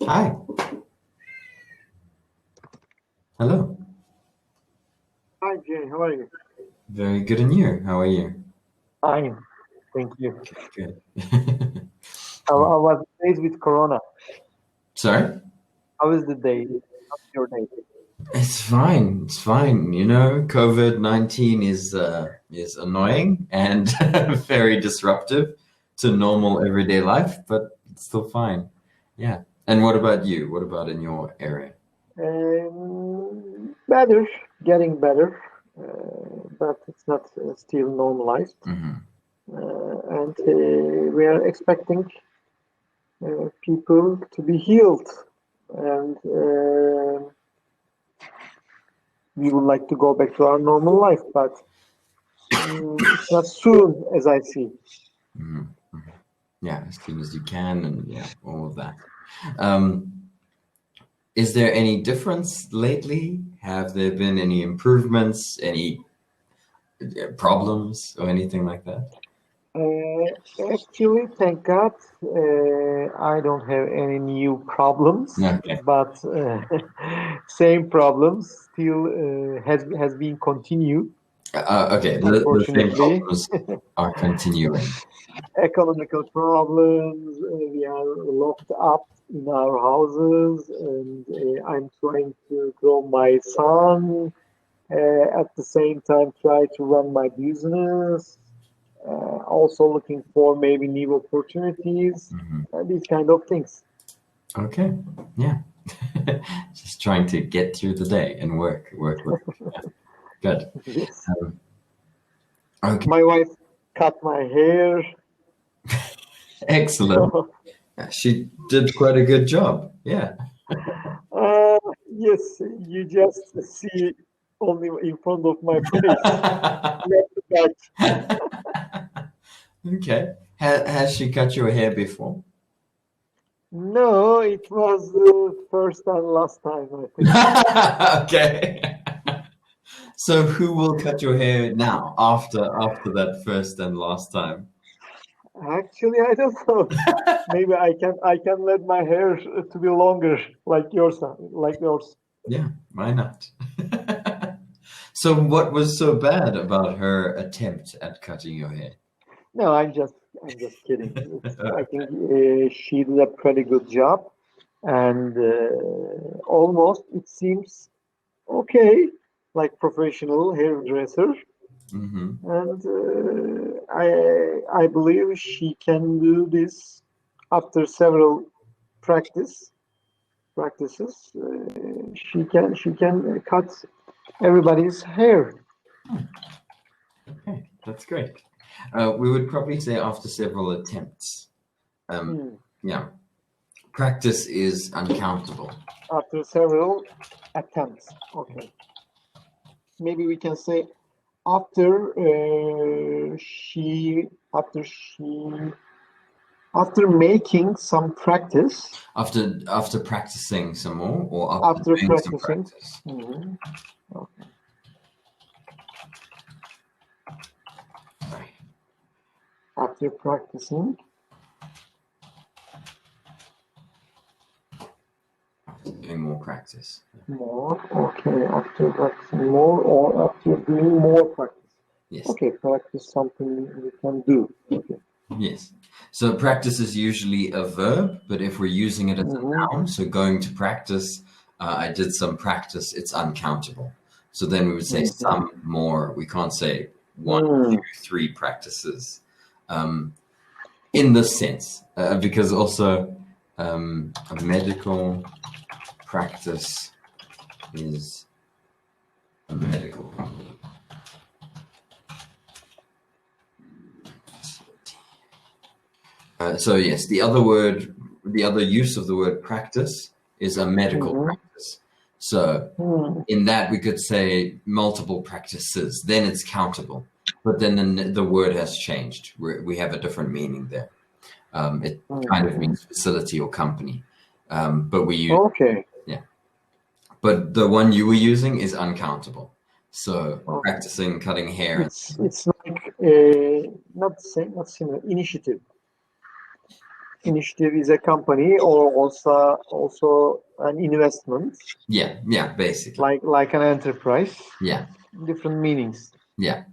Hi. Hello. Hi, Jay. How are you? Very good, and you? How are you? Fine. Thank you. Good. How was the days with Corona? Sorry? How is the day? How's your day? It's fine. It's fine. You know, COVID-19 is annoying and very disruptive to normal everyday life, but it's still fine. Yeah. And what about you? What about in your area? Better, getting better, but it's not still normalized. Mm-hmm. And we are expecting people to be healed, and we would like to go back to our normal life, but it's not soon, as I see. Mm-hmm. Yeah, as soon as you can, and yeah, all of that. Is there any difference lately? Have there been any improvements, any problems, or anything like that? Actually, thank God, I don't have any new problems, Okay. but same problems still has been continued. Okay, the same Unfortunately, problems are continuing. economical problems. We are locked up in our houses, and I'm trying to grow my son. At the same time, try to run my business. Also looking for maybe new opportunities, these kind of things. Okay, yeah. Just trying to get through the day and work. Yeah. Good. Yes. Okay. My wife cut my hair. Excellent. She did quite a good job. Yeah. Yes, you just see only in front of my face. Not the back. Okay. Has she cut your hair before? No, it was the first and last time, I think. Okay. So who will cut your hair now after that first and last time? Actually, I don't know. Maybe I can let my hair to be longer, like yours. Yeah, why not? So what was so bad about her attempt at cutting your hair? No, I'm just kidding. I think she did a pretty good job, and almost it seems okay, like professional hairdresser. Mm-hmm. And I believe she can do this after several practices. She can cut everybody's hair. Okay, that's great. We would probably say after several attempts. Yeah, practice is uncountable. After several attempts. Okay. Maybe we can say after making some practice. After practicing some more, or After doing practicing. some practice. Mm-hmm. Okay. Sorry. After practicing. Doing more practice. More. Okay. After practicing more, or after doing more practice. Yes. Okay. Practice something we can do. Okay. Yes. So practice is usually a verb, but if we're using it as a noun, so going to practice, I did some practice, it's uncountable. So then we would say some more. We can't say 1, 2, 3 practices in this sense, because also a medical practice is a medical problem. So yes, the other use of the word practice is a medical practice. So in that we could say multiple practices, then it's countable. But then the word has changed. We have a different meaning there. It kind of means facility or company. But we use, yeah. But the one you were using is uncountable. So practicing cutting hair. It's like not similar initiative. initiative is a company or also an investment. Yeah, basically. Like an enterprise. Yeah. Different meanings. Yeah.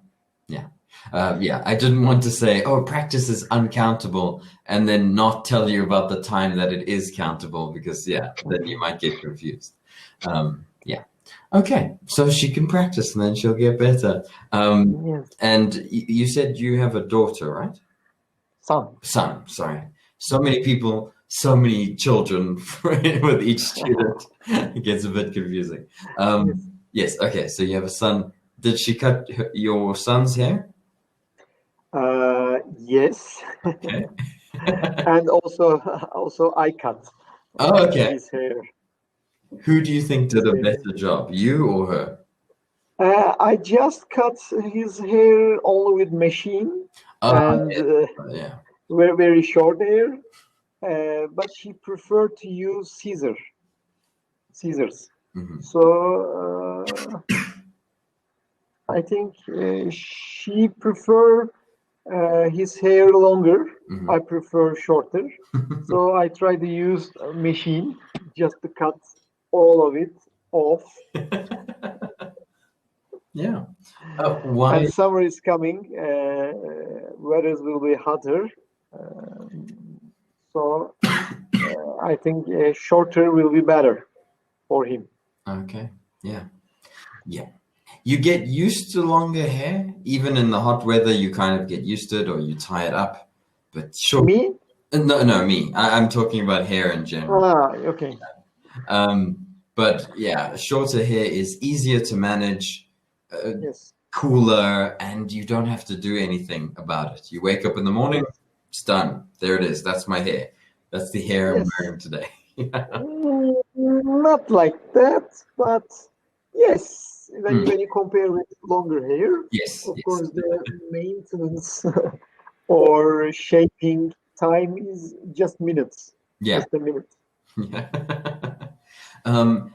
I didn't want to say, oh, practice is uncountable, and then not tell you about the time that it is countable, because then you might get confused. Okay, so she can practice and then she'll get better. Yes. And you said you have a daughter, right? Son, sorry. So many people, so many children with each student. It gets a bit confusing. Yes, okay, so you have a son. Did she cut your son's hair? Yes. Okay. And also I cut his hair. Who do you think did a better job, you or her? I just cut his hair only with machine, very, very short hair. But she preferred to use scissors. Mm-hmm. So I think she prefer his hair longer. Mm-hmm. I prefer shorter. So I try to use a machine just to cut all of it off. Yeah. Why? And summer is coming. Weather will be hotter. So I think shorter will be better for him. Okay. Yeah. You get used to longer hair, even in the hot weather. You kind of get used to it, or you tie it up. But sure. Me? No, me. I'm talking about hair in general. Okay. But yeah, shorter hair is easier to manage, yes. Cooler, and you don't have to do anything about it. You wake up in the morning, it's done. There it is. That's my hair. That's the hair I'm wearing today. Not like that, but yes, when you compare with longer hair, of course the maintenance or shaping time is just minutes. Yeah. Just a minute. Yeah.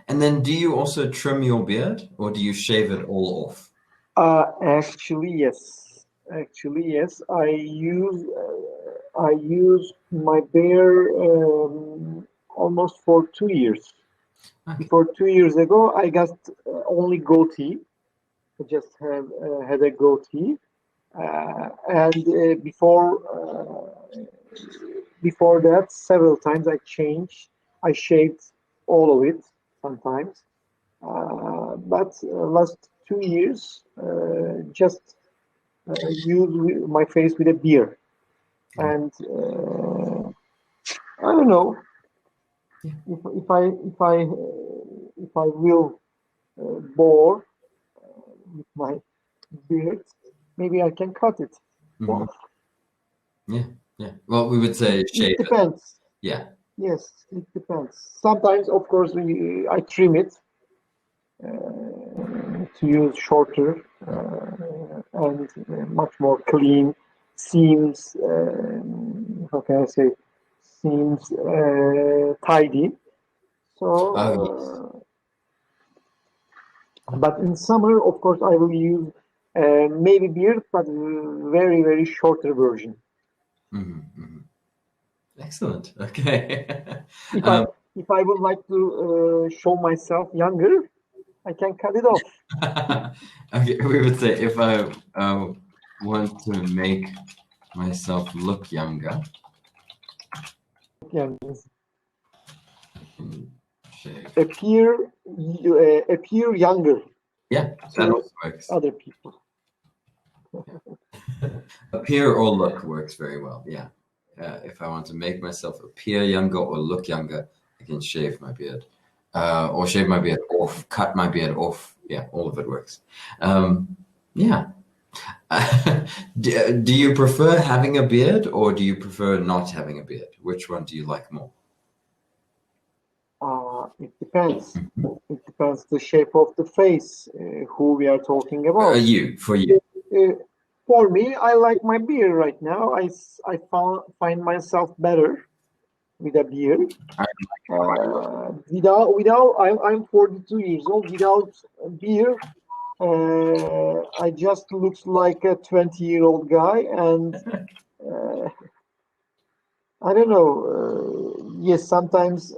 And then do you also trim your beard, or do you shave it all off? Actually, yes. I use my beard almost for 2 years. Okay. Before 2 years ago, I got only goatee. I just had a goatee, and before that, several times I shaved all of it sometimes. But last 2 years, just use my face with a beard, and I don't know if I will bore with my beard, maybe I can cut it. Mm-hmm. Yeah. Well, we would say shave. It depends. Yeah. Yes, it depends. Sometimes, of course, I trim it to use shorter and much more clean seams. How can I say? Seems tidy. So, but in summer, of course, I will use maybe beard, but very, very shorter version. Mm-hmm. Excellent. Okay. If I would like to show myself younger, I can cut it off. Okay, we would say if I want to make myself look younger. Appear younger. Yeah, that also works. Other people. Appear or look works very well. Yeah. If I want to make myself appear younger or look younger, I can shave my beard, or shave my beard off, cut my beard off. Yeah, all of it works. Yeah. Do you prefer having a beard, or do you prefer not having a beard? Which one do you like more? It depends. It depends the shape of the face, who we are talking about. For you. For me, I like my beard right now. I find myself better with a beard. I'm 42 years old. Without a beard, I just looks like a 20-year-old guy, and I don't know. Yes, sometimes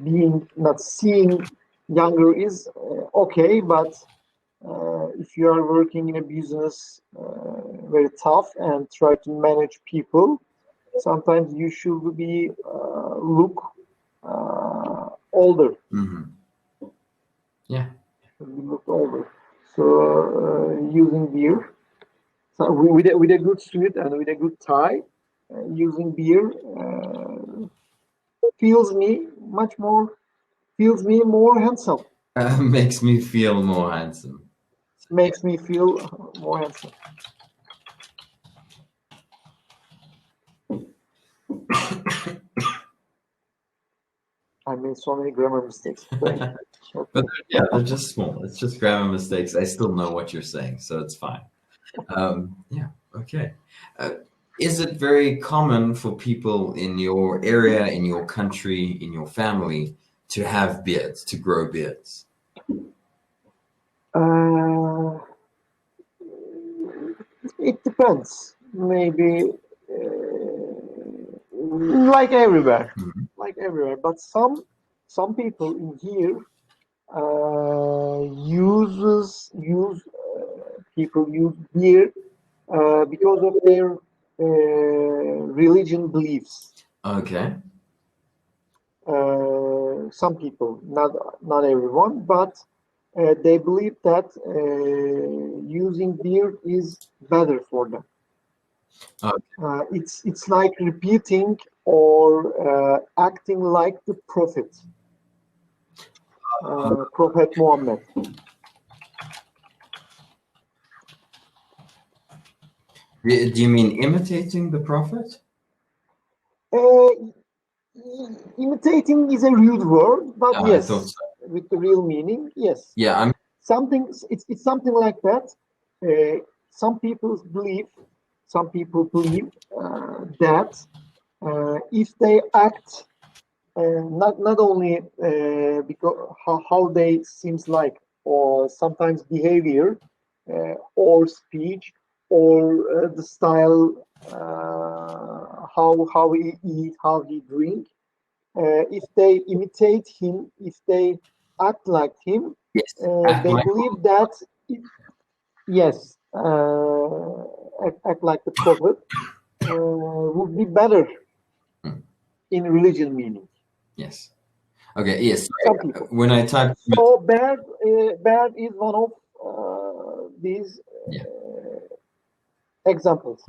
being not seeing younger is okay, but if you are working in a business very tough and try to manage people, sometimes you should be look older. Yeah. You look older. So using beer, so with a good suit and with a good tie, using beer feels me more handsome. Makes me feel more handsome. Makes me feel more handsome. I made so many grammar mistakes. But yeah, they're just small. It's just grammar mistakes. I still know what you're saying, so it's fine. Yeah, okay. Is it very common for people in your area, in your country, in your family to have beards, to grow beards? It depends. Maybe like everywhere, But some people in here people use beard because of their religion beliefs. Okay. Some people, not everyone, but they believe that using beard is better for them. Okay. It's like repeating or acting like the Prophet, Prophet Muhammad. Do you mean imitating the Prophet? Imitating is a rude word, but yes, I thought so. With the real meaning, yes. Yeah, it's something like that. Some people believe that if they act not only because how they seems like, or sometimes behavior or speech or the style, how he eat, how he drink, if they imitate him, if they act like him, yes. they believe that yes, act like the Prophet would be better in religion meaning. Yes. Okay. Yes. Some people. When I typed, so bad is one of these examples.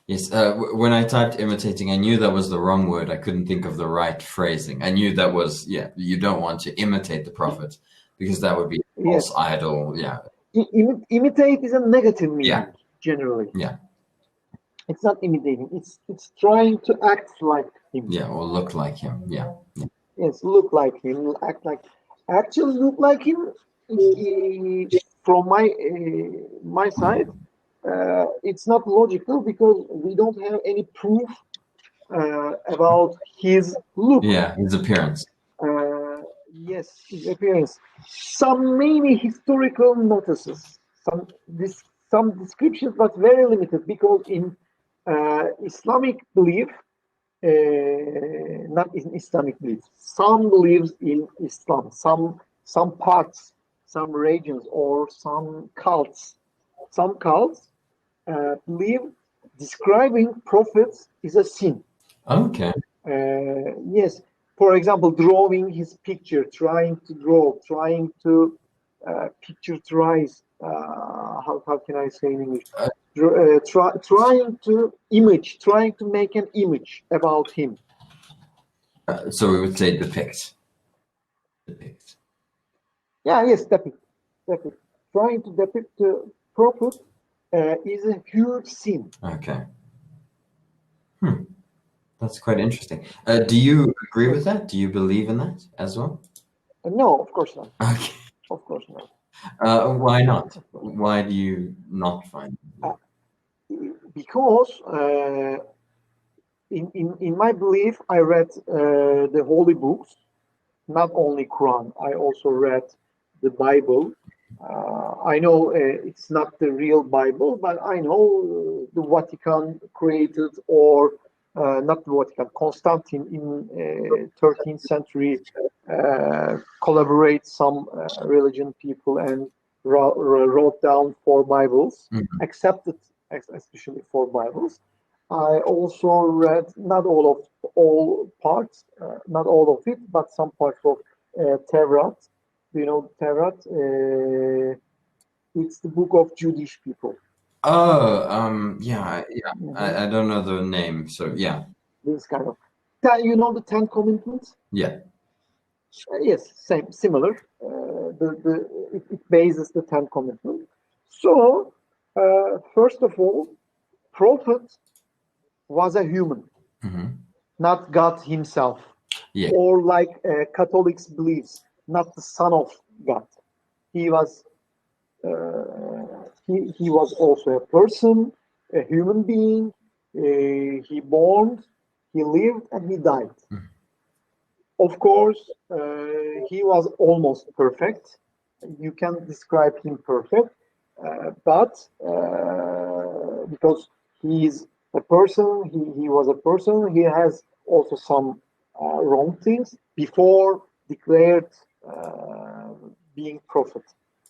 Yes. When I typed imitating, I knew that was the wrong word. I couldn't think of the right phrasing. I knew that was you don't want to imitate the Prophet because that would be a false idol. Yeah. Imitate is a negative meaning generally. Yeah. It's not imitating. It's trying to act like him. Yeah, or look like him. Yeah. Yes, look like him, act like. Actually, look like him. From my side, it's not logical because we don't have any proof about his look. Yeah, his appearance. Yes, his appearance. Some maybe historical notices, some descriptions, but very limited because in Islamic belief, not in Islamic belief, some beliefs in Islam, some parts, some religions, or some cults believe describing prophets is a sin. Okay. Yes. For example, drawing his picture, trying to picturize. How can I say in English? Trying to make an image about him. So we would say depict. Yeah. Yes. Depict. Trying to depict the prophet is a huge sin. Okay. That's quite interesting. Do you agree with that? Do you believe in that as well? No, of course not. Okay. Of course not. Why not? Why do you not find it? Because in my belief, I read the holy books, not only Quran. I also read the Bible. I know it's not the real Bible, but I know the Vatican created, or not the Vatican, Constantine in 13th century collaborate some religion people and wrote down 4 Bibles, accepted especially 4 Bibles. I also read not all parts, not all of it, but some parts of Tevrat. Do you know Tevrat? It's the book of Jewish people. Oh, yeah. I don't know the name, so yeah. This kind of, you know, the 10 Commandments. Yeah. Yes, similar. It bases the 10 Commandments. So, first of all, prophet was a human, not God himself, or like Catholics believes, not the son of God. He was he was also a person, a human being. He born, he lived, and he died. Of course, he was almost perfect. You can describe him perfect, but because he is a person, he was a person. He has also some wrong things before declared being prophet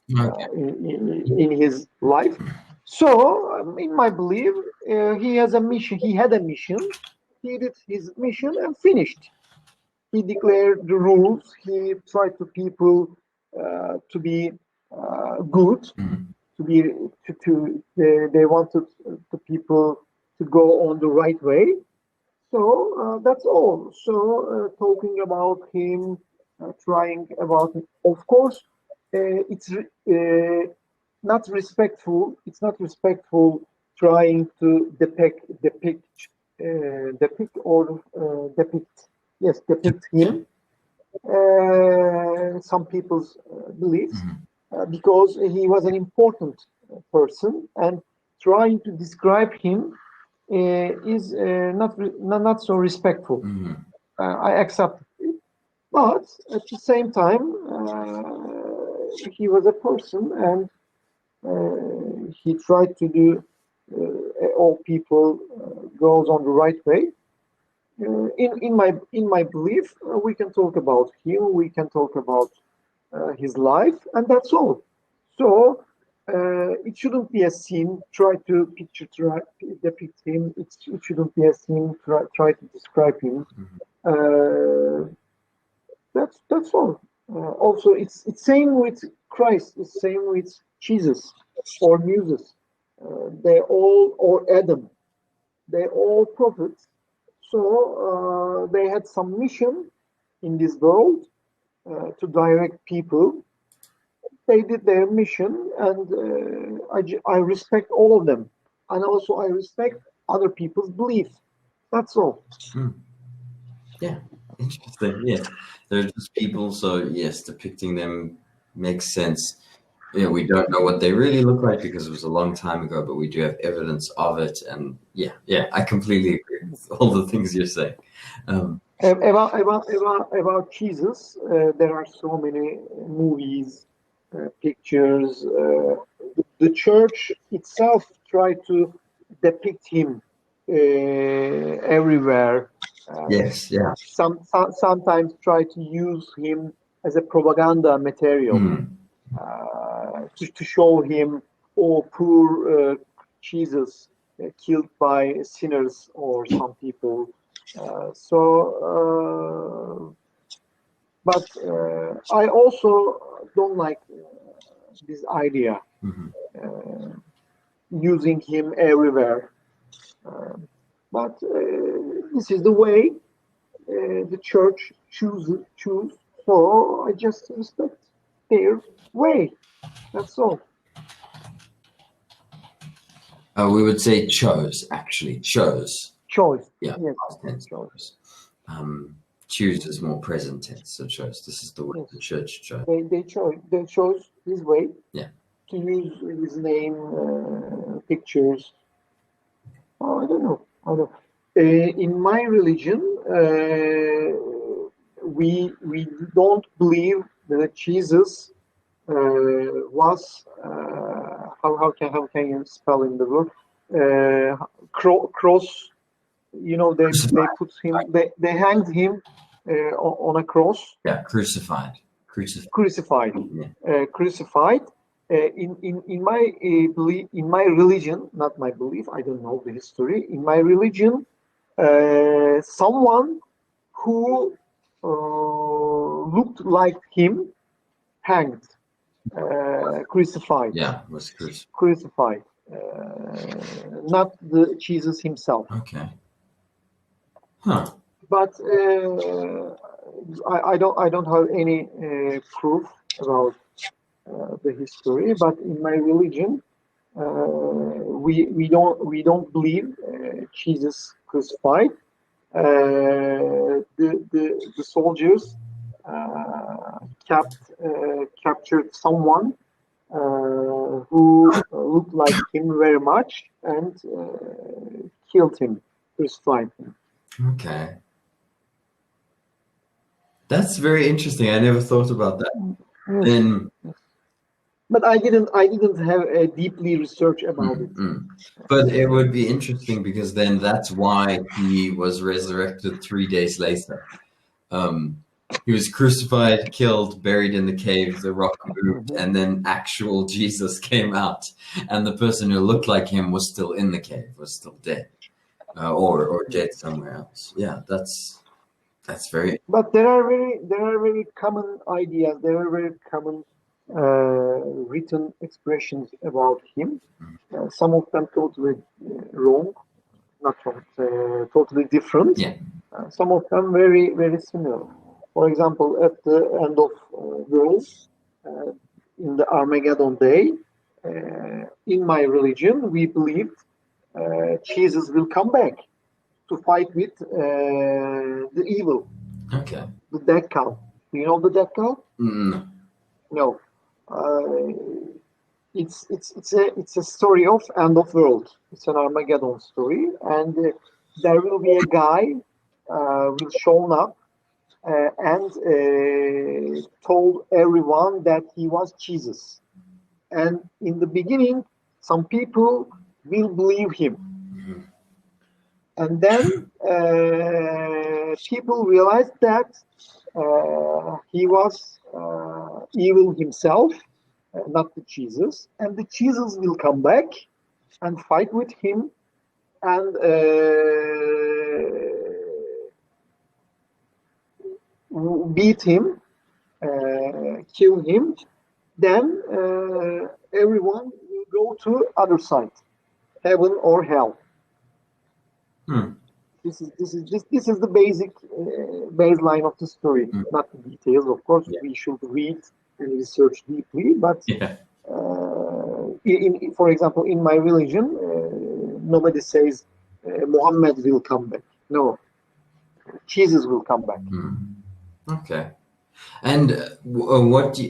in his life. So, in my belief, he has a mission. He had a mission. He did his mission and finished. He declared the rules. He tried to people to be good, to be they wanted the people to go on the right way. So that's all. So talking about him, trying about him. Of course, it's not respectful. It's not respectful trying to depict him. Some people's beliefs, because he was an important person, and trying to describe him is not so respectful. I accept it, but at the same time, he was a person, and he tried to do all people goes on the right way. In my belief, we can talk about him. We can talk about his life, and that's all. So it shouldn't be a sin. Try to depict him. It shouldn't be a sin. Try to describe him. That's all. Also, it's same with Christ. It's same with Jesus or Moses. They all, or Adam. They all prophets. So they had some mission in this world to direct people. They did their mission, and I respect all of them, and also I respect other people's beliefs. That's all. Yeah, interesting. Yeah, they're just people, so yes, depicting them makes sense. Yeah, we don't know what they really look like because it was a long time ago, but we do have evidence of it, and yeah, I completely agree with all the things you're saying. About Jesus, there are so many movies, pictures. The church itself tried to depict him everywhere. Yes, yeah. Sometimes try to use him as a propaganda material. To show him, oh, poor Jesus, killed by sinners or some people. But I also don't like this idea, using him everywhere. But this is the way the church choose. So I just respect their way. That's all. We would say chose, actually. Chose. Yeah, yes. past tense. Chose. Choose is more present tense, so chose. This is the way the church chose. They chose his way. Yeah. To use his name, pictures. Oh, I don't know. In my religion, we don't believe that Jesus was how can you spell in the word cross? You know, they put him, they hanged him on a cross. Yeah, crucified. Crucified. Yeah. Crucified. In my belief, in my religion, not my belief, I don't know the history. In my religion, someone who looked like him hanged, crucified. Yeah, was crucified. Not the Jesus himself. Okay. Huh. But I don't have any proof about the history. But in my religion, we don't believe Jesus crucified. The soldiers captured someone who looked like him very much and killed him, crucified him. Okay. That's very interesting. I never thought about that. Then, but I didn't have a deeply research about it. But it would be interesting because then that's why he was resurrected 3 days later. He was crucified, killed, buried in the cave, the rock moved, and then actual Jesus came out, and the person who looked like him was still in the cave, was still dead, or dead somewhere else. Yeah, that's very. But there are very common ideas. There are very common written expressions about him. Some of them totally wrong, not totally different. Yeah. Some of them very, very similar. For example, at the end of world, in the Armageddon day, in my religion, we believe Jesus will come back to fight with the evil. Okay. The death cow. Do you know the death cow? No. It's a story of end of world. It's an Armageddon story, and there will be a guy will show up and told everyone that he was Jesus. And in the beginning, some people will believe him. And then people realized that he was evil himself, not the Jesus. And the Jesus will come back and fight with him and beat him, kill him. Then everyone will go to other side, heaven or hell. This is the basic baseline of the story, not the details. Of course, we should read and research deeply. But for example, in my religion, nobody says Muhammad will come back. No, Jesus will come back. Okay. And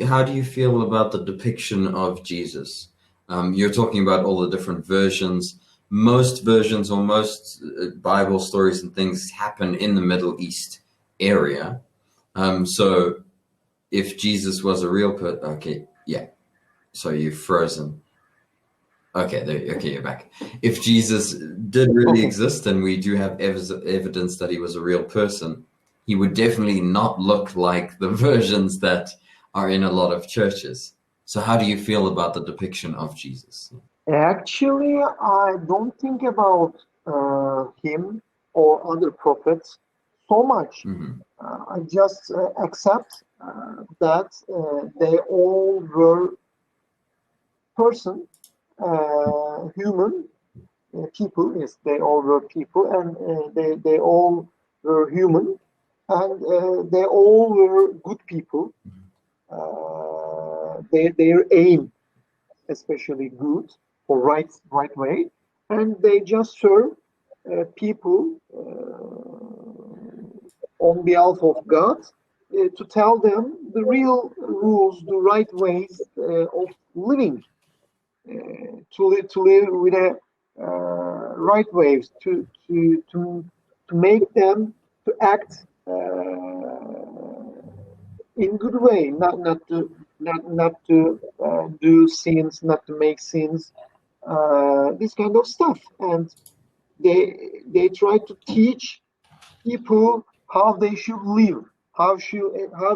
how do you feel about the depiction of Jesus? You're talking about all the different versions. Most versions or most Bible stories and things happen in the Middle East area. So if Jesus was a real person, okay, yeah. So you've frozen. Okay, you're back. If Jesus did really exist and we do have evidence that he was a real person, he would definitely not look like the versions that are in a lot of churches. So how do you feel about the depiction of Jesus? Actually, I don't think about him or other prophets so much. I just accept that they all were person, human people. Yes, they all were people, and they all were human, and they all were good people. Their aim, especially good or right way, and they just serve people on behalf of God to tell them the real rules, the right ways of living, to live with a right ways, to make them to act in good way, not to not to do scenes, not to make scenes, this kind of stuff. And they try to teach people how they should live, how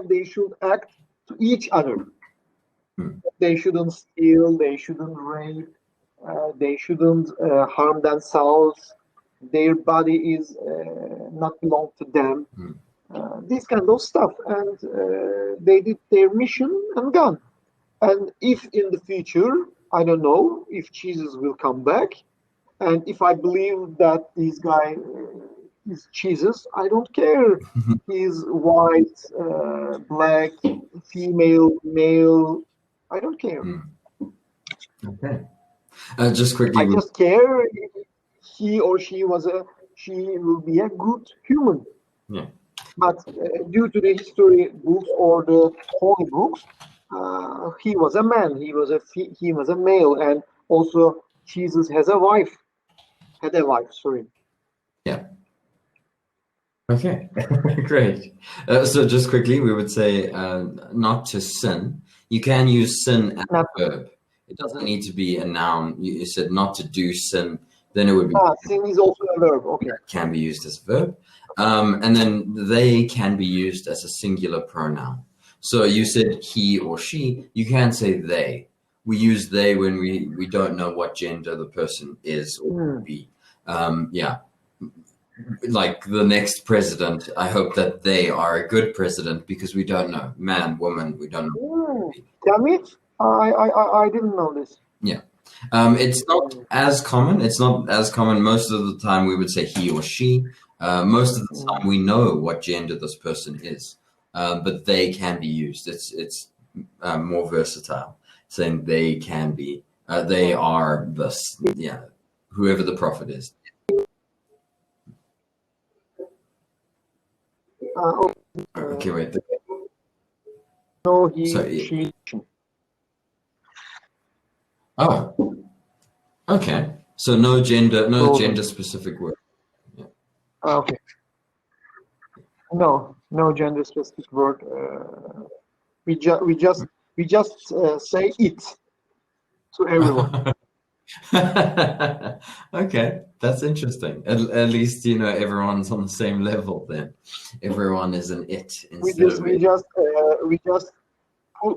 they should act to each other. They shouldn't steal, they shouldn't rape, they shouldn't harm themselves. Their body is not belong to them. This kind of stuff. And they did their mission and gone. And if in the future, I don't know if Jesus will come back, and if I believe that this guy is Jesus, I don't care. He's white, black, female, male. I don't care. Okay. Just quickly. I just care if he or she will be a good human. Yeah. But due to the history books or the holy books, he was a man. He was a male, and also Jesus had a wife. Sorry. Yeah. Okay. Great. So just quickly, we would say not to sin. You can use sin as a verb. It doesn't need to be a noun. You said not to do sin. Then it would be. Sin is also a verb. Okay. Can be used as a verb. And then they can be used as a singular pronoun. So you said he or she. You can say they. We use they when we don't know what gender the person is or will be. Yeah. Like the next president, I hope that they are a good president because we don't know. Man, woman, we don't know. Damn it. I didn't know this. Yeah. It's not as common. It's not as common. Most of the time we would say he or she. Most of the time we know what gender this person is. But they can be used. It's more versatile. Saying they can be. They are this. Yeah. Whoever the prophet is. Okay, wait. No, Sorry. she. Oh, okay. So no gender specific word. Yeah. Okay. No gender specific word. We just say it to everyone. Okay, that's interesting. At least everyone's on the same level. Then everyone is an it. We just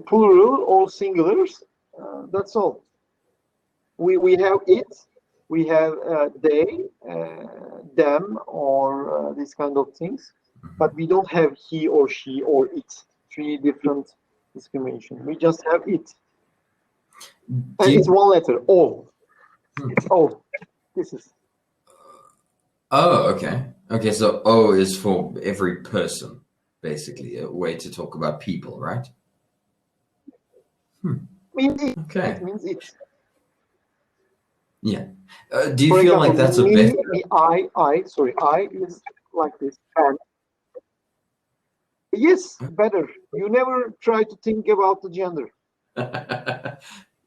plural or singulars. That's all. We have it. We have they, them, or these kind of things. But we don't have he or she or it. Three different discrimination. We just have it. And it's one letter. All. It's O. This is. Oh, okay. Okay, so O is for every person, basically, a way to talk about people, right? Means it. Okay. It means it. Yeah. Do you For feel example, like that's a me, better? I is like this. And yes, better. You never try to think about the gender.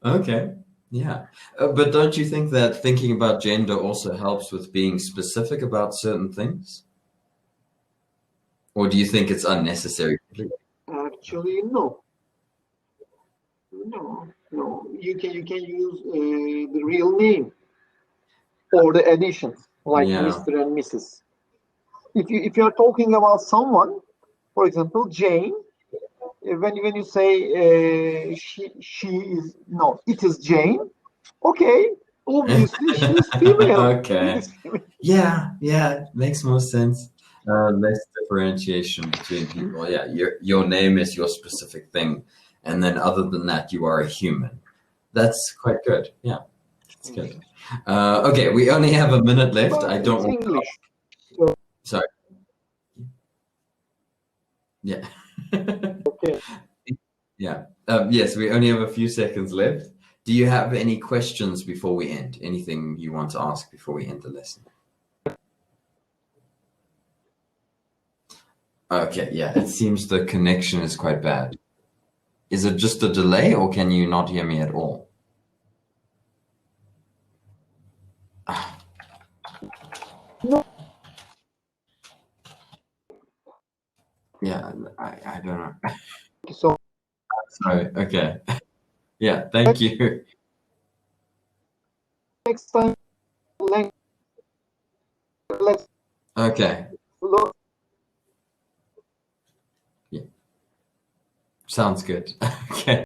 Okay. Yeah. But don't you think that thinking about gender also helps with being specific about certain things? Or do you think it's unnecessary? Actually, no. You can use the real name or the additions like Mr. and Mrs. If you are talking about someone, for example, Jane, when you say it is Jane. Okay, obviously she's female. Okay. Yeah, makes more sense. Less differentiation between people. Yeah, your name is your specific thing, and then other than that, you are a human. That's quite good. Yeah, it's good. Okay, we only have a minute left. But I don't want English. Sorry. Yeah. Okay. Yeah. Yes, we only have a few seconds left. Do you have any questions before we end? Anything you want to ask before we end the lesson? Okay, yeah, it seems the connection is quite bad. Is it just a delay or can you not hear me at all? No. Yeah, I don't know. So So, okay. Yeah, thank you. Next time, let's Okay. look. Yeah. Sounds good. Okay.